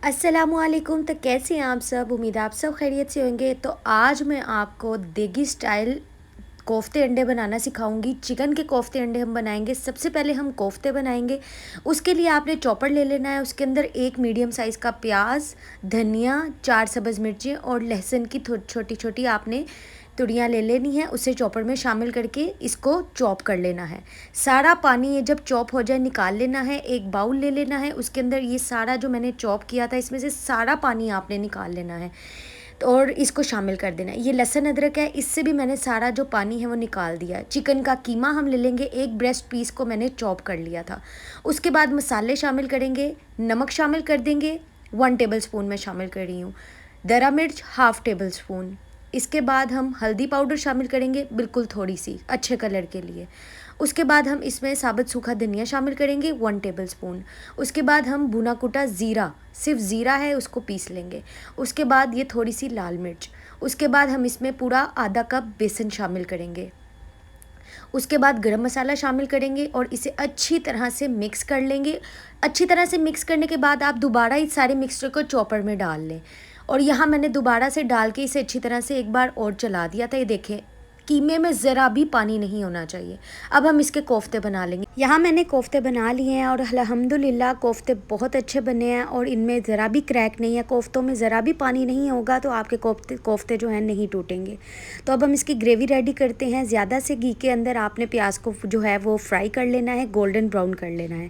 अस्सलामुअलैकुम। तो कैसे हैं आप सब? उम्मीद है आप सब खैरियत से होंगे। तो आज मैं आपको देगी स्टाइल कोफ्ते अंडे बनाना सिखाऊंगी। चिकन के कोफ्ते अंडे हम बनाएंगे। सबसे पहले हम कोफ्ते बनाएंगे। उसके लिए आपने चॉपर ले लेना है। उसके अंदर एक मीडियम साइज़ का प्याज, धनिया, 4 सब्ज़ मिर्चें और लहसुन की छोटी छोटी आपने तुड़ियाँ ले लेनी है। उसे चॉपर में शामिल करके इसको चॉप कर लेना है। सारा पानी ये जब चॉप हो जाए निकाल लेना है। एक बाउल ले लेना है, उसके अंदर ये सारा जो मैंने चॉप किया था इसमें से सारा पानी आपने निकाल लेना है और इसको शामिल कर देना है। ये लहसुन अदरक है, इससे भी मैंने सारा जो पानी है वो निकाल दिया है। चिकन का कीमा हम ले लेंगे, एक ब्रेस्ट पीस को मैंने चॉप कर लिया था। उसके बाद मसाले शामिल करेंगे। नमक शामिल कर देंगे, 1 टेबल स्पून मैं शामिल कर रही हूँ। दरा मिर्च हाफ़ टेबल स्पून। इसके बाद हम हल्दी पाउडर शामिल करेंगे, बिल्कुल थोड़ी सी अच्छे कलर के लिए। उसके बाद हम इसमें साबुत सूखा धनिया शामिल करेंगे, 1 टेबल स्पून। उसके बाद हम भुना कुटा ज़ीरा, सिर्फ ज़ीरा है उसको पीस लेंगे। उसके बाद ये थोड़ी सी लाल मिर्च। उसके बाद हम इसमें पूरा आधा कप बेसन शामिल करेंगे। उसके बाद गरम मसाला शामिल करेंगे और इसे अच्छी तरह से मिक्स कर लेंगे। अच्छी तरह से मिक्स करने के बाद आप दोबारा इस सारे मिक्सचर को चॉपर में डाल लें। और यहाँ मैंने दोबारा से डाल के इसे अच्छी तरह से एक बार और चला दिया था। ये देखें, कीमे में ज़रा भी पानी नहीं होना चाहिए। अब हम इसके कोफ्ते बना लेंगे। यहाँ मैंने कोफ्ते बना लिए हैं और अल्हम्दुलिल्लाह कोफ्ते बहुत अच्छे बने हैं और इनमें ज़रा भी क्रैक नहीं है। कोफ्तों में ज़रा भी पानी नहीं होगा तो आपके कोफ्ते जो हैं नहीं टूटेंगे। तो अब हम इसकी ग्रेवी रेडी करते हैं। ज़्यादा से घी के अंदर आपने प्याज को जो है वो फ्राई कर लेना है, गोल्डन ब्राउन कर लेना है।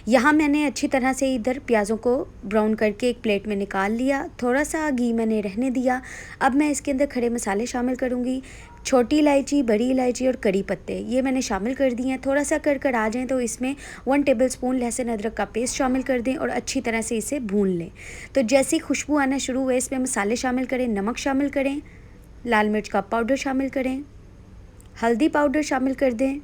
यहाँ मैंने अच्छी तरह से इधर प्याज़ों को ब्राउन करके एक प्लेट में निकाल लिया। थोड़ा सा घी मैंने रहने दिया। अब मैं इसके अंदर खड़े मसाले शामिल करूँगी। छोटी इलायची, बड़ी इलायची और कड़ी पत्ते ये मैंने शामिल कर दिए हैं। थोड़ा सा कर आ जाएँ तो इसमें 1 टेबल स्पून लहसुन अदरक का पेस्ट शामिल कर दें और अच्छी तरह से इसे भून लें। तो जैसे ही खुशबू आना शुरू हुए इसमें मसाले शामिल करें, नमक शामिल करें, लाल मिर्च का पाउडर शामिल करें, हल्दी पाउडर शामिल कर दें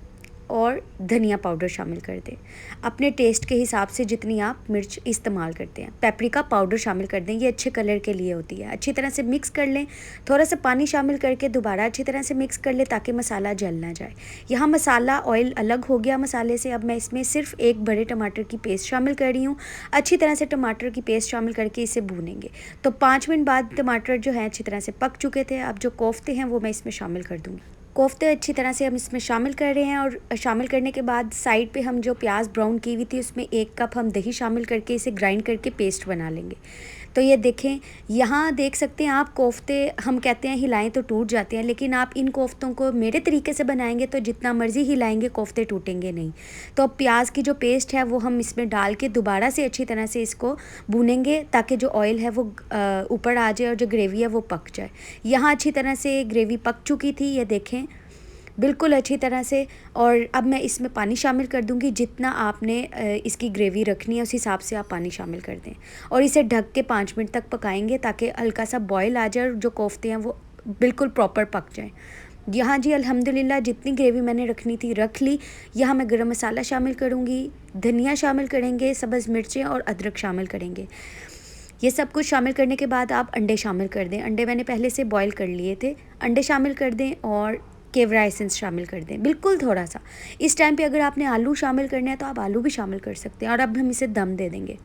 और धनिया पाउडर शामिल कर दें। अपने टेस्ट के हिसाब से जितनी आप मिर्च इस्तेमाल करते हैं। पेपरिका पाउडर शामिल कर दें, ये अच्छे कलर के लिए होती है। अच्छी तरह से मिक्स कर लें। थोड़ा सा पानी शामिल करके दोबारा अच्छी तरह से मिक्स कर लें ताकि मसाला जल ना जाए। यहाँ मसाला ऑयल अलग हो गया मसाले से। अब मैं इसमें सिर्फ एक बड़े टमाटर की पेस्ट शामिल कर रही हूँ। अच्छी तरह से टमाटर की पेस्ट शामिल करके इसे भूनेंगे। तो 5 मिनट बाद टमाटर जो है अच्छी तरह से पक चुके थे। अब जो कोफ्ते हैं वो मैं इसमें शामिल कर दूँगी। कोफ्ते अच्छी तरह से हम इसमें शामिल कर रहे हैं और शामिल करने के बाद साइड पे हम जो प्याज ब्राउन की हुई थी उसमें 1 कप हम दही शामिल करके इसे ग्राइंड करके पेस्ट बना लेंगे। तो ये देखें, यहाँ देख सकते हैं आप कोफ्ते हम कहते हैं हिलाएं तो टूट जाते हैं, लेकिन आप इन कोफ्तों को मेरे तरीके से बनाएंगे तो जितना मर्ज़ी हिलाएंगे कोफ्ते टूटेंगे नहीं। तो अब प्याज की जो पेस्ट है वो हम इसमें डाल के दोबारा से अच्छी तरह से इसको भूनेंगे ताकि जो ऑयल है वो ऊपर आ जाए और जो ग्रेवी है वो पक जाए। यहाँ अच्छी तरह से ग्रेवी पक चुकी थी, ये देखें बिल्कुल अच्छी तरह से। और अब मैं इसमें पानी शामिल कर दूंगी। जितना आपने इसकी ग्रेवी रखनी है उस हिसाब से आप पानी शामिल कर दें और इसे ढक के 5 मिनट तक पकाएंगे ताकि हल्का सा बॉयल आ जाए और जो कोफ्ते हैं वो बिल्कुल प्रॉपर पक जाएं। यहाँ जी अल्हम्दुलिल्लाह जितनी ग्रेवी मैंने रखनी थी रख ली। यहाँ मैं गरम मसाला शामिल करूँगी, धनिया शामिल करेंगे, सब्ज़ मिर्चें और अदरक शामिल करेंगे। ये सब कुछ शामिल करने के बाद आप अंडे शामिल कर दें। अंडे मैंने पहले से बॉईल कर लिए थे। अंडे शामिल कर दें और केवड़ा एसेंस शामिल कर दें, बिल्कुल थोड़ा सा। इस टाइम पे अगर आपने आलू शामिल करना है तो आप आलू भी शामिल कर सकते हैं। और अब हम इसे दम दे देंगे।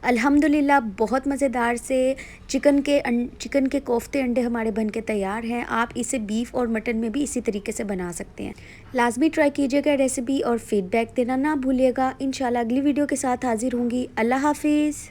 अल्हम्दुलिल्लाह बहुत मज़ेदार से चिकन के कोफ्ते अंडे हमारे बन के तैयार हैं। आप इसे बीफ और मटन में भी इसी तरीके से बना सकते हैं। लाजमी ट्राई कीजिएगा रेसिपी और फीडबैक देना ना भूलिएगा। इंशाल्लाह अगली वीडियो के साथ हाजिर होंगी। अल्लाह हाफिज़।